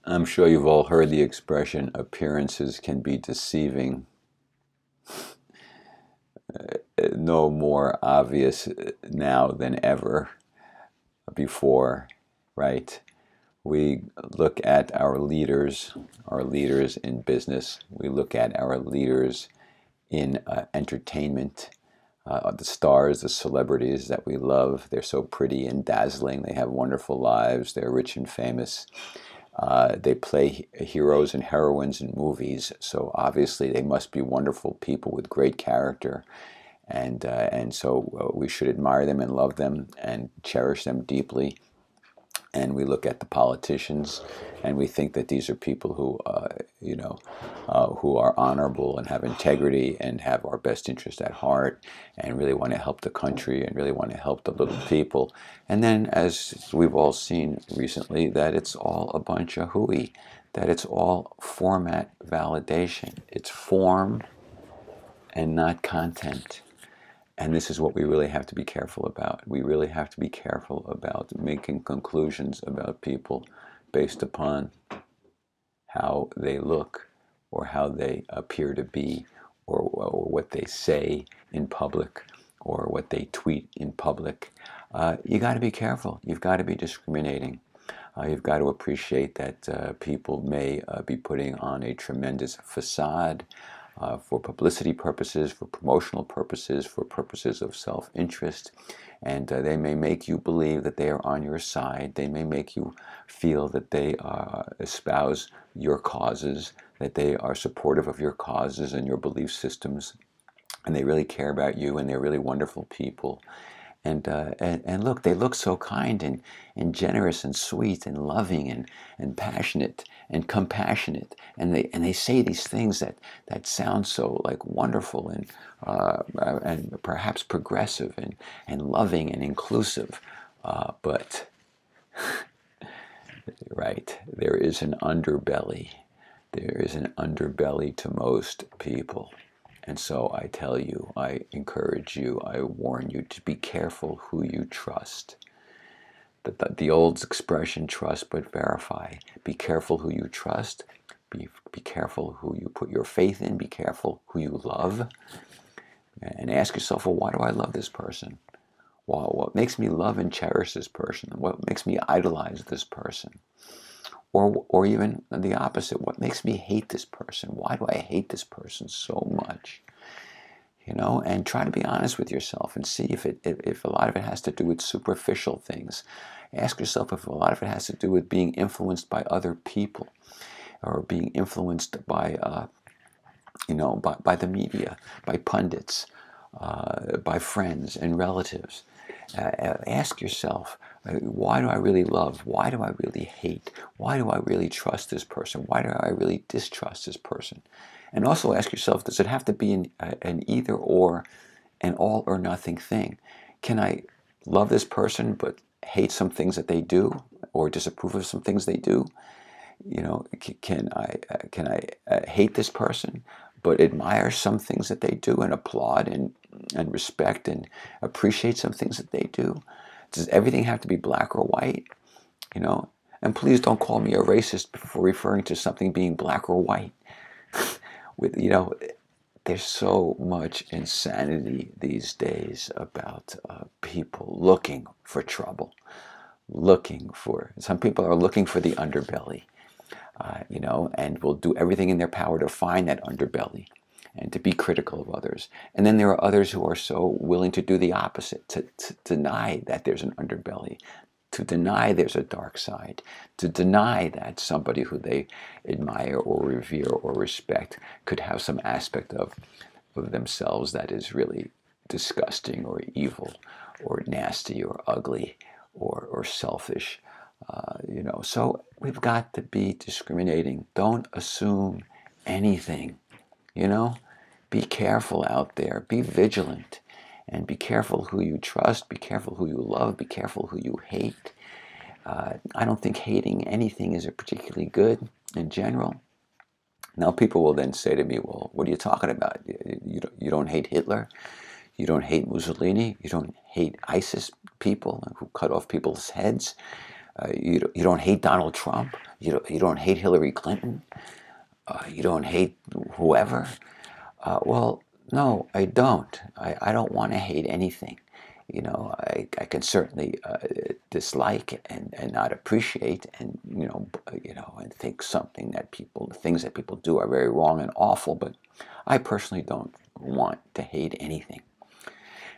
I'm sure you've all heard the expression, appearances can be deceiving. No more obvious now than ever before, right? We look at our leaders in business. We look at our leaders in entertainment. The stars, the celebrities that we love, they're so pretty and dazzling. They have wonderful lives. They're rich and famous. They play heroes and heroines in movies, so obviously they must be wonderful people with great character, and so we should admire them and love them and cherish them deeply. And we look at the politicians, and we think that these are people who, who are honorable and have integrity and have our best interest at heart, and really want to help the country and really want to help the little people. And then, as we've all seen recently, that it's all a bunch of hooey, that it's all format validation. It's form and not content. And this is what we really have to be careful about. We really have to be careful about making conclusions about people based upon how they look or how they appear to be, or what they say in public or what they tweet in public. You got to be careful. You've got to be discriminating. You've got to appreciate that people may be putting on a tremendous facade for publicity purposes, for promotional purposes, for purposes of self-interest. And they may make you believe that they are on your side. They may make you feel that they espouse your causes, that they are supportive of your causes and your belief systems, and they really care about you, and they're really wonderful people. And look, they look so kind and generous and sweet and loving and passionate and compassionate, and they say these things that sound so like wonderful and perhaps progressive and loving and inclusive, but right, there is an underbelly. There is an underbelly to most people. And so I tell you, I encourage you, I warn you to be careful who you trust. The old expression, trust but verify. Be careful who you trust. Be careful who you put your faith in. Be careful who you love. And ask yourself, well, why do I love this person? Well, what makes me love and cherish this person? What makes me idolize this person? Or even the opposite, what makes me hate this person? Why do I hate this person so much? And try to be honest with yourself and see if a lot of it has to do with superficial things. Ask yourself if a lot of it has to do with being influenced by other people, or being influenced by by the media, by pundits, by friends and relatives. Ask yourself, why do I really love? Why do I really hate? Why do I really trust this person? Why do I really distrust this person? And also ask yourself, does it have to be an either or, an all or nothing thing? Can I love this person but hate some things that they do, or disapprove of some things they do? Can I hate this person but admire some things that they do and applaud and respect and appreciate some things that they do? Does everything have to be black or white? And please don't call me a racist for referring to something being black or white. There's so much insanity these days about people looking for trouble, some people are looking for the underbelly, and will do everything in their power to find that underbelly and to be critical of others. And then there are others who are so willing to do the opposite, to deny that there's an underbelly, to deny there's a dark side, to deny that somebody who they admire or revere or respect could have some aspect of themselves that is really disgusting or evil or nasty or ugly or selfish. So we've got to be discriminating. Don't assume anything. Be careful out there. Be vigilant. And be careful who you trust. Be careful who you love. Be careful who you hate. I don't think hating anything is particularly good in general. Now people will then say to me, well, what are you talking about? You don't hate Hitler? You don't hate Mussolini? You don't hate ISIS people who cut off people's heads? You don't hate Donald Trump. You don't hate Hillary Clinton. You don't hate whoever. Well, no, I don't. I don't want to hate anything. I can certainly dislike and not appreciate, and and think things that people do are very wrong and awful. But I personally don't want to hate anything.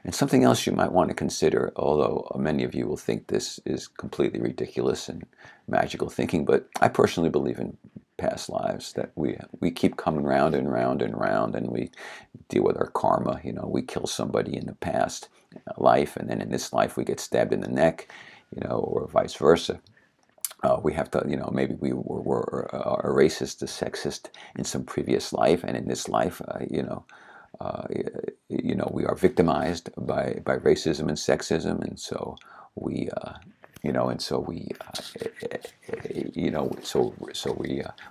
And something else you might want to consider, although many of you will think this is completely ridiculous and magical thinking, but I personally believe in past lives, that we keep coming round and round and round, and we deal with our karma. We kill somebody in the past life, and then in this life we get stabbed in the neck, or vice versa. We have to, maybe we were a racist, a sexist in some previous life, and in this life, we are victimized by racism and sexism, and so we,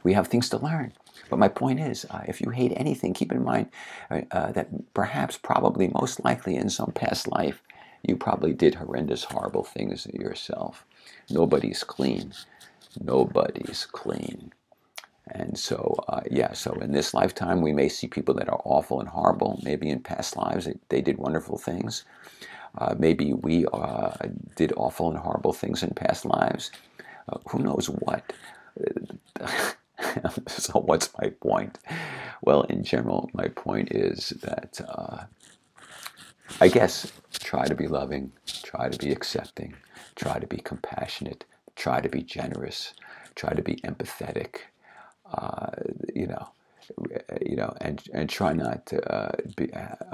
we have things to learn. But my point is, if you hate anything, keep in mind that perhaps, probably, most likely, in some past life, you probably did horrendous, horrible things yourself. Nobody's clean. Nobody's clean. And so, so in this lifetime, we may see people that are awful and horrible. Maybe in past lives, they did wonderful things. Maybe we did awful and horrible things in past lives. Who knows what? So what's my point? Well, in general, my point is that, I guess, try to be loving, try to be accepting, try to be compassionate, try to be generous, try to be empathetic. And try not to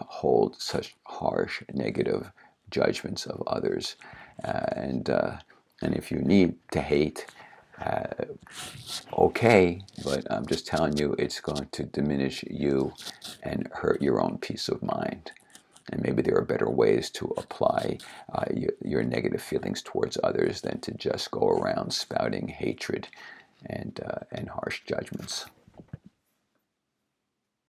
hold such harsh, negative judgments of others. And if you need to hate, okay, but I'm just telling you, it's going to diminish you and hurt your own peace of mind. And maybe there are better ways to apply your negative feelings towards others than to just go around spouting hatred and harsh judgments.